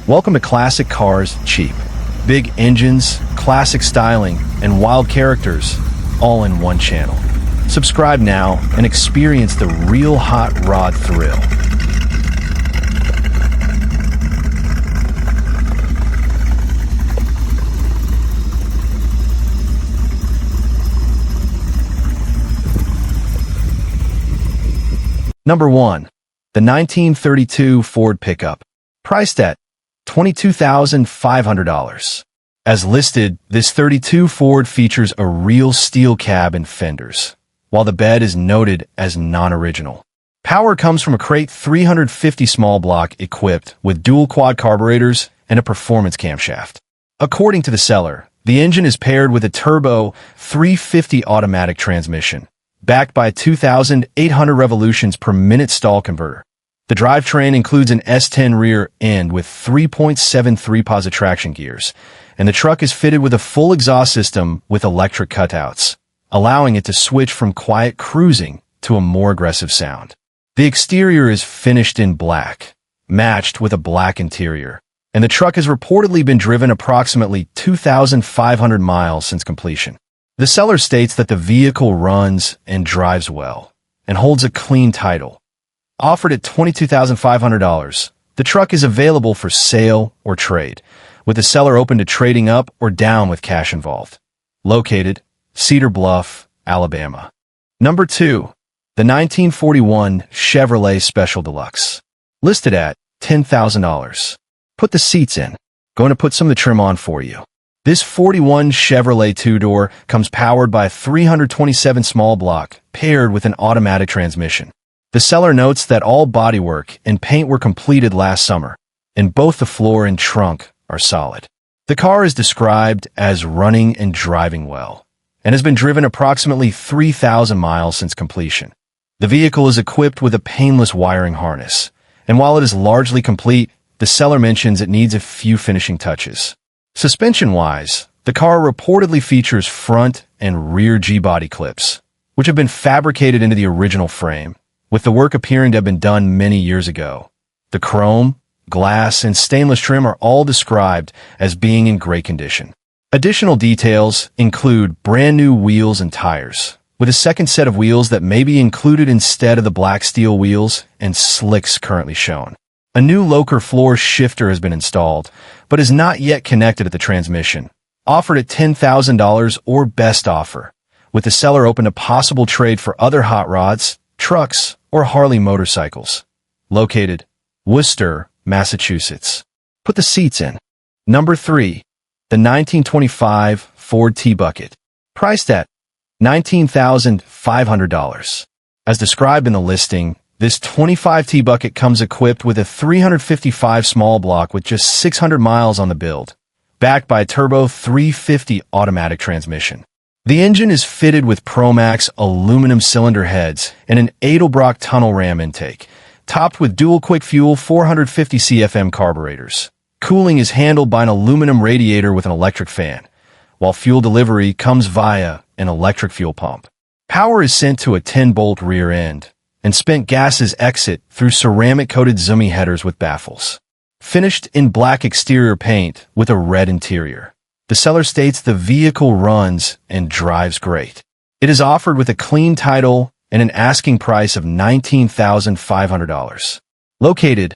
Welcome to Classic Cars Cheap. Big engines, classic styling, and wild characters, all in one channel. Subscribe now and experience the real hot rod thrill. Number 1. The 1932 Ford pickup. Priced at $22,500. As listed, this 32 Ford features a real steel cab and fenders, while the bed is noted as non-original. Power comes from a crate 350 small block equipped with dual quad carburetors and a performance camshaft. According to the seller, the engine is paired with a turbo 350 automatic transmission, backed by 2,800 revolutions per minute stall converter. The drivetrain includes an S10 rear end with 3.73 positive traction gears, and the truck is fitted with a full exhaust system with electric cutouts, allowing it to switch from quiet cruising to a more aggressive sound. The exterior is finished in black, matched with a black interior, and the truck has reportedly been driven approximately 2,500 miles since completion. The seller states that the vehicle runs and drives well, and holds a clean title. Offered at $22,500, the truck is available for sale or trade, with the seller open to trading up or down with cash involved. Located, Cedar Bluff, Alabama. Number 2. The 1941 Chevrolet Special Deluxe. Listed at $10,000. Put the seats in. Going to put some of the trim on for you. This 41 Chevrolet two-door comes powered by a 327 small block, paired with an automatic transmission. The seller notes that all bodywork and paint were completed last summer, and both the floor and trunk are solid. The car is described as running and driving well, and has been driven approximately 3,000 miles since completion. The vehicle is equipped with a painless wiring harness, and while it is largely complete, the seller mentions it needs a few finishing touches. Suspension-wise, the car reportedly features front and rear G-body clips, which have been fabricated into the original frame, with the work appearing to have been done many years ago. The chrome, glass, and stainless trim are all described as being in great condition. Additional details include brand new wheels and tires, with a second set of wheels that may be included instead of the black steel wheels and slicks currently shown. A new lower floor shifter has been installed, but is not yet connected to the transmission. Offered at $10,000 or best offer, with the seller open to possible trade for other hot rods, trucks, or Harley motorcycles. Located, Worcester, Massachusetts. Put the seats in. Number 3. The 1925 Ford T-Bucket. Priced at $19,500. As described in the listing, this 25 T-Bucket comes equipped with a 355 small block with just 600 miles on the build, backed by a turbo 350 automatic transmission. The engine is fitted with Promax aluminum cylinder heads and an Edelbrock tunnel ram intake, topped with dual quick fuel 450 CFM carburetors. Cooling is handled by an aluminum radiator with an electric fan, while fuel delivery comes via an electric fuel pump. Power is sent to a 10-bolt rear end, and spent gases exit through ceramic-coated Zumi headers with baffles. Finished in black exterior paint with a red interior. The seller states the vehicle runs and drives great. It is offered with a clean title and an asking price of $19,500. Located,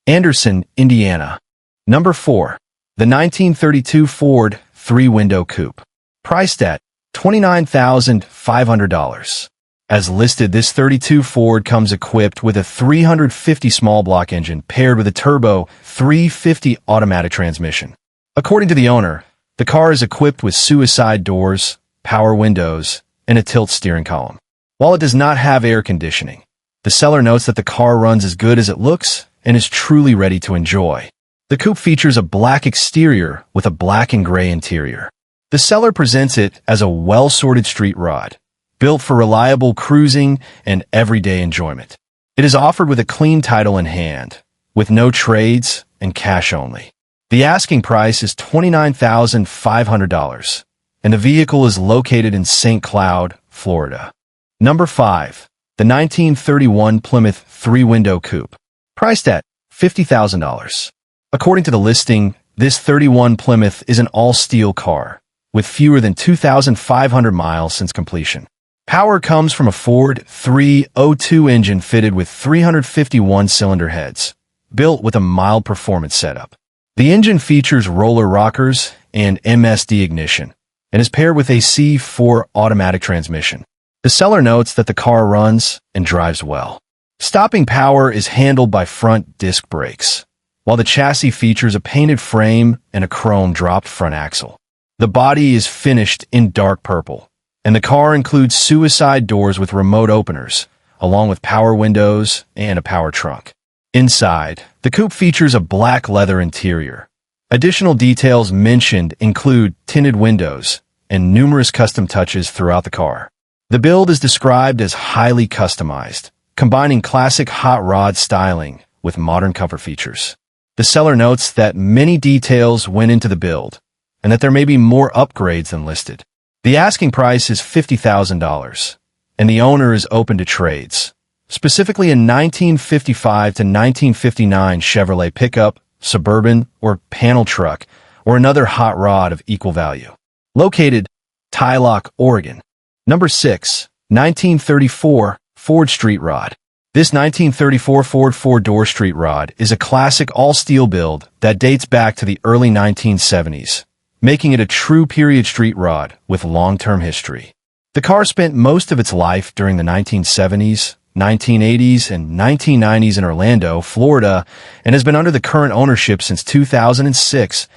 Anderson, Indiana. Number 4. The 1932 Ford 3-window coupe. Priced at $29,500. As listed, this 32 Ford comes equipped with a 350 small block engine paired with a turbo 350 automatic transmission. According to the owner, the car is equipped with suicide doors, power windows, and a tilt steering column. While it does not have air conditioning, the seller notes that the car runs as good as it looks and is truly ready to enjoy. The coupe features a black exterior with a black and gray interior. The seller presents it as a well-sorted street rod, built for reliable cruising and everyday enjoyment. It is offered with a clean title in hand, with no trades and cash only. The asking price is $29,500, and the vehicle is located in St. Cloud, Florida. Number 5. The 1931 Plymouth 3-window coupe. Priced at $50,000. According to the listing, this 31 Plymouth is an all-steel car, with fewer than 2,500 miles since completion. Power comes from a Ford 302 engine fitted with 351-cylinder heads, built with a mild performance setup. The engine features roller rockers and MSD ignition, and is paired with a C4 automatic transmission. The seller notes that the car runs and drives well. Stopping power is handled by front disc brakes, while the chassis features a painted frame and a chrome-dropped front axle. The body is finished in dark purple, and the car includes suicide doors with remote openers, along with power windows and a power trunk. Inside, the coupe features a black leather interior. Additional details mentioned include tinted windows and numerous custom touches throughout the car. The build is described as highly customized, combining classic hot rod styling with modern comfort features. The seller notes that many details went into the build, and that there may be more upgrades than listed. The asking price is $50,000, and the owner is open to trades, specifically a 1955 to 1959 Chevrolet pickup, Suburban, or panel truck, or another hot rod of equal value. Located, Tylock, Oregon. Number 6, 1934 Ford Street Rod. This 1934 Ford four-door street rod is a classic all-steel build that dates back to the early 1970s, making it a true period street rod with long-term history. The car spent most of its life during the 1970s, 1980s, and 1990s in Orlando, Florida, and has been under the current ownership since 2006.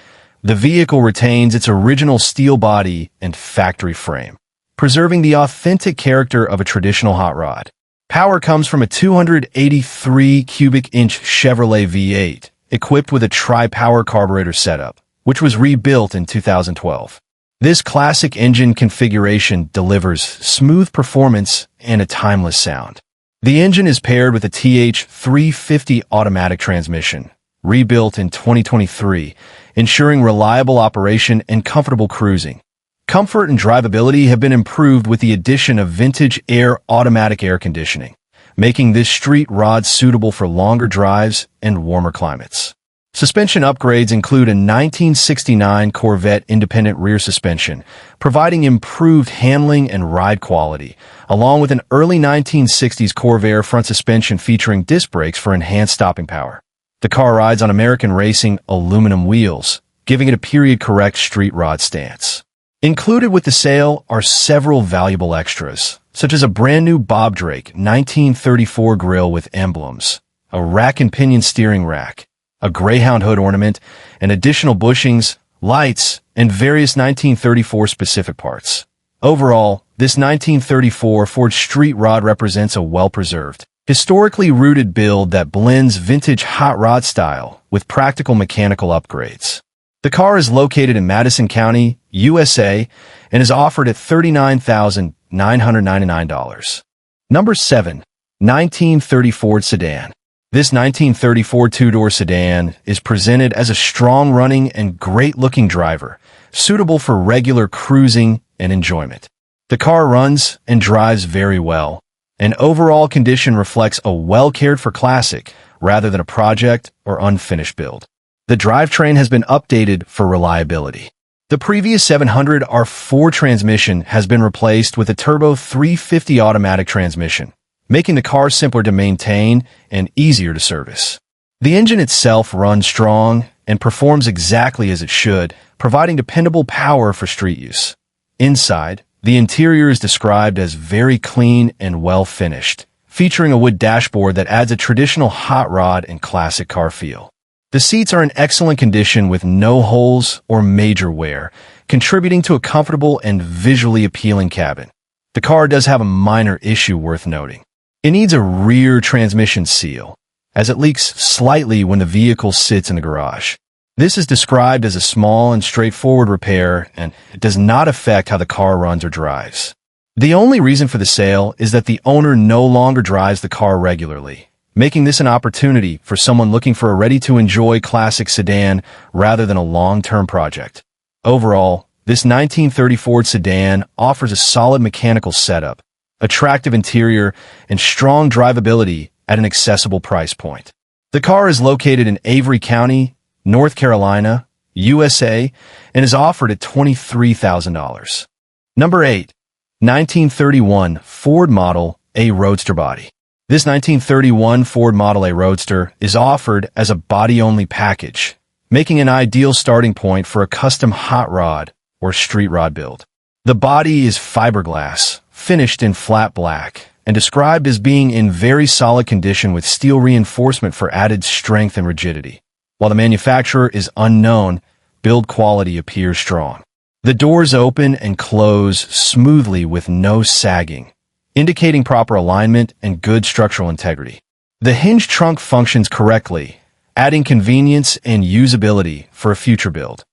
The vehicle retains its original steel body and factory frame, preserving the authentic character of a traditional hot rod. Power comes from a 283 cubic inch Chevrolet V8, equipped with a tri-power carburetor setup, which was rebuilt in 2012. This classic engine configuration delivers smooth performance and a timeless sound. The engine is paired with a TH350 automatic transmission, rebuilt in 2023, ensuring reliable operation and comfortable cruising. Comfort and drivability have been improved with the addition of vintage air automatic air conditioning, making this street rod suitable for longer drives and warmer climates. Suspension upgrades include a 1969 Corvette independent rear suspension, providing improved handling and ride quality, along with an early 1960s Corvair front suspension featuring disc brakes for enhanced stopping power. The car rides on American Racing aluminum wheels, giving it a period-correct street rod stance. Included with the sale are several valuable extras, such as a brand-new Bob Drake 1934 grille with emblems, a rack and pinion steering rack, a Greyhound hood ornament, and additional bushings, lights, and various 1934 specific parts. Overall, this 1934 Ford Street Rod represents a well-preserved, historically rooted build that blends vintage hot rod style with practical mechanical upgrades. The car is located in Madison County, USA, and is offered at $39,999. Number 7, 1930 Ford Sedan. This 1934 two-door sedan is presented as a strong-running and great-looking driver, suitable for regular cruising and enjoyment. The car runs and drives very well, and overall condition reflects a well-cared-for classic rather than a project or unfinished build. The drivetrain has been updated for reliability. The previous 700 R4 transmission has been replaced with a turbo 350 automatic transmission, making the car simpler to maintain and easier to service. The engine itself runs strong and performs exactly as it should, providing dependable power for street use. Inside, the interior is described as very clean and well finished, featuring a wood dashboard that adds a traditional hot rod and classic car feel. The seats are in excellent condition with no holes or major wear, contributing to a comfortable and visually appealing cabin. The car does have a minor issue worth noting. It needs a rear transmission seal, as it leaks slightly when the vehicle sits in the garage. This is described as a small and straightforward repair, and it does not affect how the car runs or drives. The only reason for the sale is that the owner no longer drives the car regularly, making this an opportunity for someone looking for a ready-to-enjoy classic sedan rather than a long-term project. Overall, this 1930 Ford sedan offers a solid mechanical setup, attractive interior, and strong drivability at an accessible price point. The car is located in Avery County, North Carolina, USA, and is offered at $23,000. Number 8. 1931 Ford Model A Roadster Body. This 1931 Ford Model A Roadster is offered as a body-only package, making an ideal starting point for a custom hot rod or street rod build. The body is fiberglass, finished in flat black, and described as being in very solid condition with steel reinforcement for added strength and rigidity. While the manufacturer is unknown, build quality appears strong. The doors open and close smoothly with no sagging, indicating proper alignment and good structural integrity. The hinge trunk functions correctly, adding convenience and usability for a future build.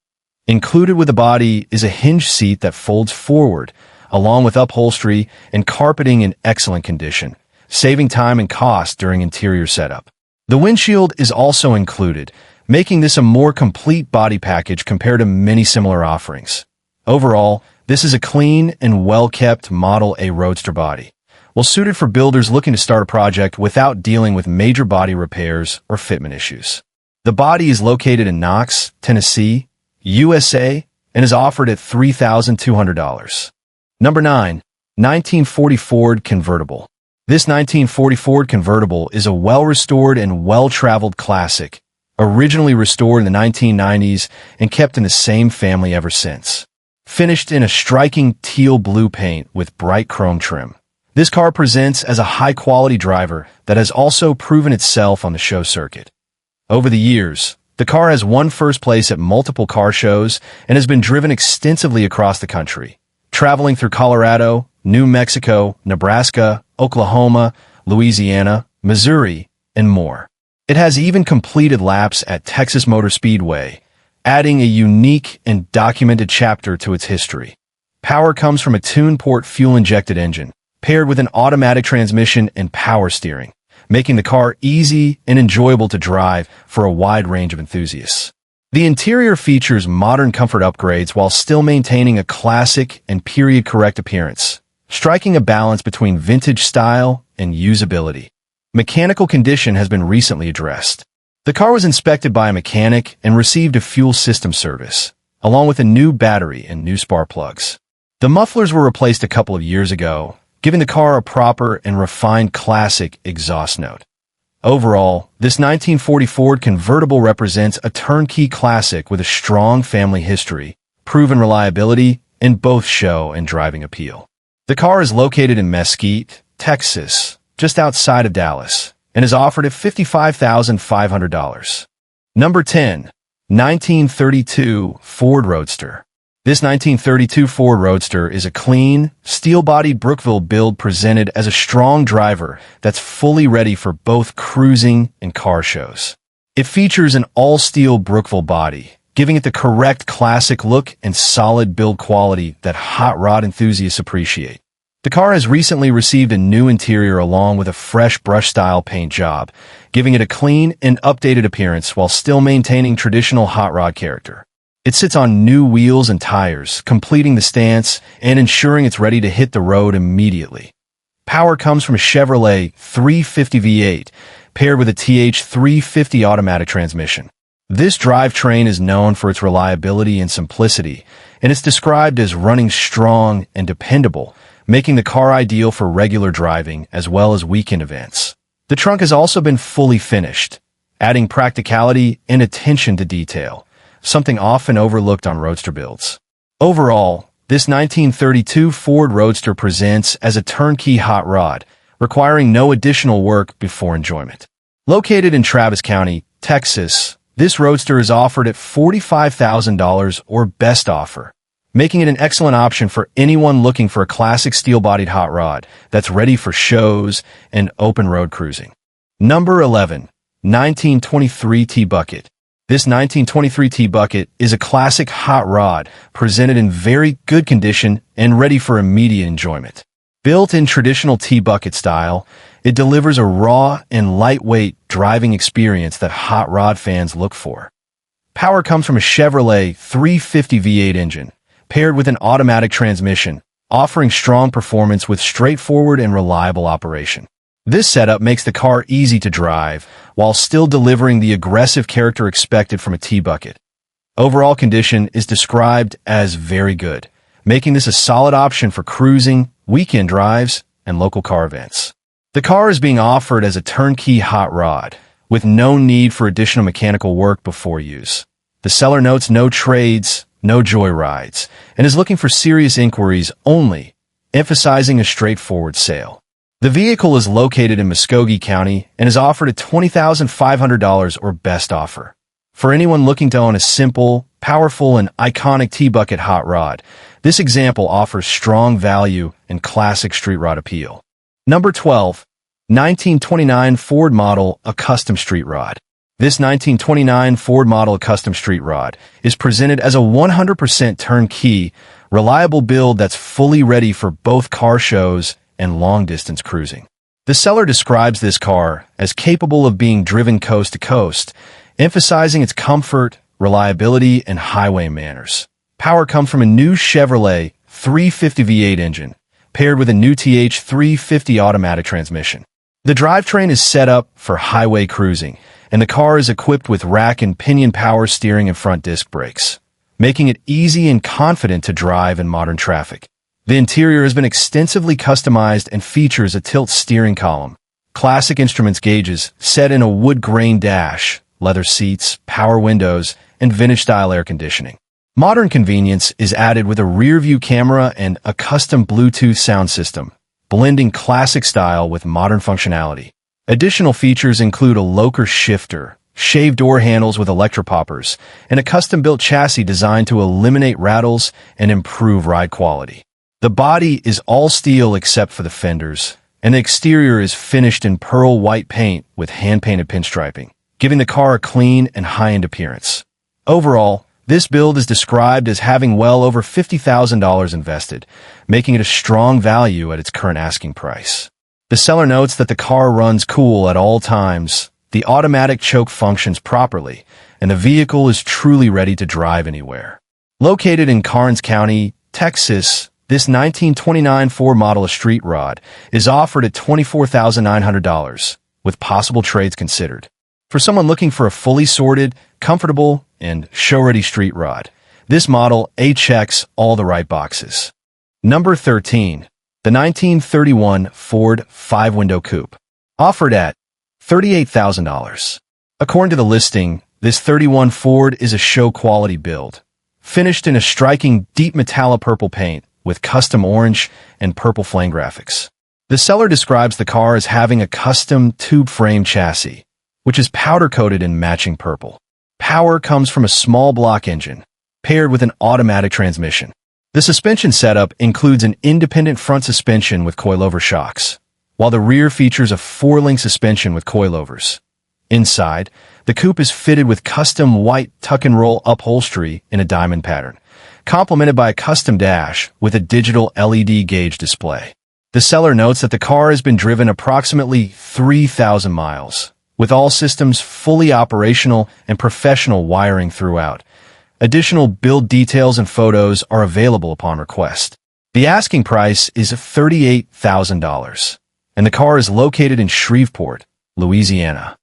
Included with the body is a hinge seat that folds forward, along with upholstery and carpeting in excellent condition, saving time and cost during interior setup. The windshield is also included, making this a more complete body package compared to many similar offerings. Overall, this is a clean and well-kept Model A Roadster body, well suited for builders looking to start a project without dealing with major body repairs or fitment issues. The body is located in Knox, Tennessee, USA, and is offered at $3,200. Number 9. 1940 Ford Convertible. This 1940 Ford Convertible is a well-restored and well-traveled classic, originally restored in the 1990s and kept in the same family ever since. Finished in a striking teal blue paint with bright chrome trim, this car presents as a high-quality driver that has also proven itself on the show circuit. Over the years, the car has won first place at multiple car shows and has been driven extensively across the country, traveling through Colorado, New Mexico, Nebraska, Oklahoma, Louisiana, Missouri, and more. It has even completed laps at Texas Motor Speedway, adding a unique and documented chapter to its history. Power comes from a twin-port fuel-injected engine, paired with an automatic transmission and power steering, making the car easy and enjoyable to drive for a wide range of enthusiasts. The interior features modern comfort upgrades while still maintaining a classic and period-correct appearance, striking a balance between vintage style and usability. Mechanical condition has been recently addressed. The car was inspected by a mechanic and received a fuel system service, along with a new battery and new spark plugs. The mufflers were replaced a couple of years ago, giving the car a proper and refined classic exhaust note. Overall, this 1940 Ford Convertible represents a turnkey classic with a strong family history, proven reliability, and both show and driving appeal. The car is located in Mesquite, Texas, just outside of Dallas, and is offered at $55,500. Number 10. 1932 Ford Roadster. This 1932 Ford Roadster is a clean, steel-bodied Brookville build presented as a strong driver that's fully ready for both cruising and car shows. It features an all-steel Brookville body, giving it the correct classic look and solid build quality that hot rod enthusiasts appreciate. The car has recently received a new interior along with a fresh brush-style paint job, giving it a clean and updated appearance while still maintaining traditional hot rod character. It sits on new wheels and tires, completing the stance and ensuring it's ready to hit the road immediately. Power comes from a Chevrolet 350 V8, paired with a TH350 automatic transmission. This drivetrain is known for its reliability and simplicity, and it's described as running strong and dependable, making the car ideal for regular driving as well as weekend events. The trunk has also been fully finished, adding practicality and attention to detail, something often overlooked on roadster builds. Overall, this 1932 Ford Roadster presents as a turnkey hot rod, requiring no additional work before enjoyment. Located in Travis County, Texas, this Roadster is offered at $45,000 or best offer, making it an excellent option for anyone looking for a classic steel-bodied hot rod that's ready for shows and open road cruising. Number 11. 1923 T-Bucket. This 1923 T-Bucket is a classic hot rod presented in very good condition and ready for immediate enjoyment. Built in traditional T-Bucket style, it delivers a raw and lightweight driving experience that hot rod fans look for. Power comes from a Chevrolet 350 V8 engine, paired with an automatic transmission, offering strong performance with straightforward and reliable operation. This setup makes the car easy to drive, while still delivering the aggressive character expected from a T-bucket. Overall condition is described as very good, making this a solid option for cruising, weekend drives, and local car events. The car is being offered as a turnkey hot rod, with no need for additional mechanical work before use. The seller notes no trades, no joyrides, and is looking for serious inquiries only, emphasizing a straightforward sale. The vehicle is located in Muskogee County and is offered at $20,500 or best offer. For anyone looking to own a simple, powerful, and iconic T-bucket hot rod, this example offers strong value and classic street rod appeal. Number 12. 1929 Ford Model, a custom street rod. This 1929 Ford Model custom street rod is presented as a 100% turnkey, reliable build that's fully ready for both car shows and long-distance cruising. The seller describes this car as capable of being driven coast to coast, emphasizing its comfort, reliability, and highway manners. Power comes from a new Chevrolet 350 V8 engine, paired with a new TH 350 automatic transmission. The drivetrain is set up for highway cruising, and the car is equipped with rack and pinion power steering and front disc brakes, making it easy and confident to drive in modern traffic. The interior has been extensively customized and features a tilt steering column, classic instruments gauges set in a wood grain dash, leather seats, power windows, and vintage-style air conditioning. Modern convenience is added with a rear-view camera and a custom Bluetooth sound system, blending classic style with modern functionality. Additional features include a locker shifter, shaved door handles with electropoppers, and a custom-built chassis designed to eliminate rattles and improve ride quality. The body is all steel except for the fenders, and the exterior is finished in pearl white paint with hand-painted pinstriping, giving the car a clean and high-end appearance. Overall, this build is described as having well over $50,000 invested, making it a strong value at its current asking price. The seller notes that the car runs cool at all times, the automatic choke functions properly, and the vehicle is truly ready to drive anywhere. Located in Karnes County, Texas, this 1929 Ford Model street rod is offered at $24,900, with possible trades considered. For someone looking for a fully sorted, comfortable, and show-ready street rod, this Model A checks all the right boxes. Number 13. The 1931 Ford 5-window coupe, offered at $38,000. According to the listing, this 31 Ford is a show-quality build, finished in a striking deep metallic purple paint with custom orange and purple flame graphics. The seller describes the car as having a custom tube frame chassis, which is powder-coated in matching purple. Power comes from a small block engine, paired with an automatic transmission. The suspension setup includes an independent front suspension with coilover shocks, while the rear features a 4-link suspension with coilovers. Inside, the coupe is fitted with custom white tuck-and-roll upholstery in a diamond pattern, complemented by a custom dash with a digital LED gauge display. The seller notes that the car has been driven approximately 3,000 miles, with all systems fully operational and professional wiring throughout. Additional build details and photos are available upon request. The asking price is $38,000, and the car is located in Shreveport, Louisiana.